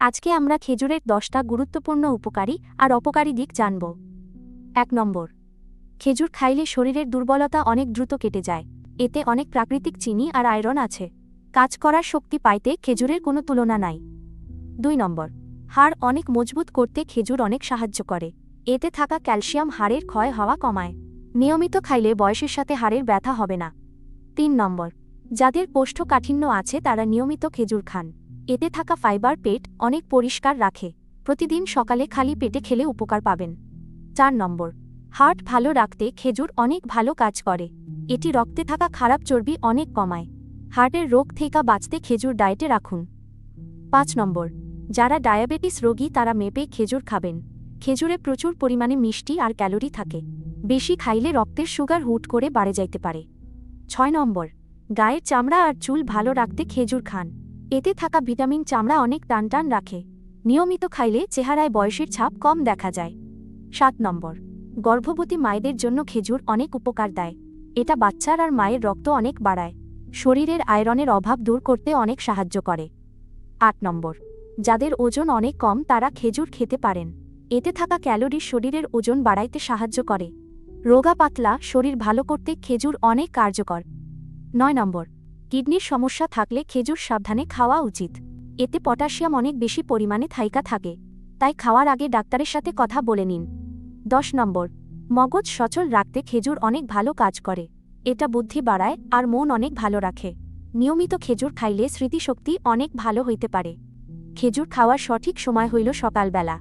আজকে আমরা খেজুরের 10টা গুরুত্বপূর্ণ উপকারী আর অপকারী দিক জানব। 1 নম্বর, খেজুর খাইলে শরীরের দুর্বলতা অনেক দ্রুত কেটে যায়। এতে অনেক প্রাকৃতিক চিনি আর আয়রন আছে। কাজ করার শক্তি পাইতে খেজুরের কোনো তুলনা নাই। 2 নম্বর, হাড় অনেক মজবুত করতে খেজুর অনেক সাহায্য করে। এতে থাকা ক্যালসিয়াম হাড়ের ক্ষয় হওয়া কমায়। নিয়মিত খাইলে বয়সের সাথে হাড়ের ব্যথা হবে না। 3 নম্বর, যাদের কোষ্ঠকাঠিন্য আছে তারা নিয়মিত খেজুর খান। এতে থাকা ফাইবার পেট অনেক পরিষ্কার রাখে। প্রতিদিন সকালে খালি পেটে খেলে উপকার পাবেন। 4 নম্বর, হার্ট ভালো রাখতে খেজুর অনেক ভালো কাজ করে। এটি রক্তে থাকা খারাপ চর্বি অনেক কমায়। হার্টের রোগ থেকে বাঁচতে খেজুর ডায়েটে রাখুন। 5 নম্বর, যারা ডায়াবেটিস রোগী তারা মেপে খেজুর খাবেন। খেজুরে প্রচুর পরিমাণে মিষ্টি আর ক্যালোরি থাকে। বেশি খাইলে রক্তের সুগার হুট করে বাড়ে যাইতে পারে। 6 নম্বর, গায়ের চামড়া আর চুল ভালো রাখতে খেজুর খান। এতে থাকা ভিটামিন চামড়া অনেক টানটান রাখে। নিয়মিত খাইলে চেহারায় বয়সের ছাপ কম দেখা যায়। 7 নম্বর, গর্ভবতী মায়েদের জন্য খেজুর অনেক উপকার দেয়। এটা বাচ্চার আর মায়ের রক্ত অনেক বাড়ায়। শরীরের আয়রনের অভাব দূর করতে অনেক সাহায্য করে। 8 নম্বর, যাদের ওজন অনেক কম তারা খেজুর খেতে পারেন। এতে থাকা ক্যালোরি শরীরের ওজন বাড়াইতে সাহায্য করে। রোগা পাতলা শরীর ভালো করতে খেজুর অনেক কার্যকর। 9 নম্বর, কিডনির সমস্যা থাকলে খেজুর সাবধানে খাওয়া উচিত। এতে পটাশিয়াম অনেক বেশি পরিমাণে থাইকা থাকে। তাই খাওয়ার আগে ডাক্তারের সাথে কথা বলে নিন। 10 নম্বর, মগজ সচল রাখতে খেজুর অনেক ভালো কাজ করে। এটা বুদ্ধি বাড়ায় আর মন অনেক ভালো রাখে। নিয়মিত খেজুর খাইলে স্মৃতিশক্তি অনেক ভালো হইতে পারে। খেজুর খাওয়ার সঠিক সময় হইল সকালবেলা।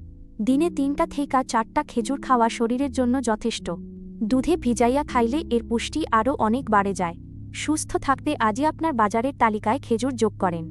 দিনে 3টা থেকে 4টা খেজুর খাওয়া শরীরের জন্য যথেষ্ট। দুধে ভিজাইয়া খাইলে এর পুষ্টি আরও অনেক বাড়ে যায়। সুস্থ থাকতে আজই আপনার বাজারের তালিকায় খেজুর যোগ করেন।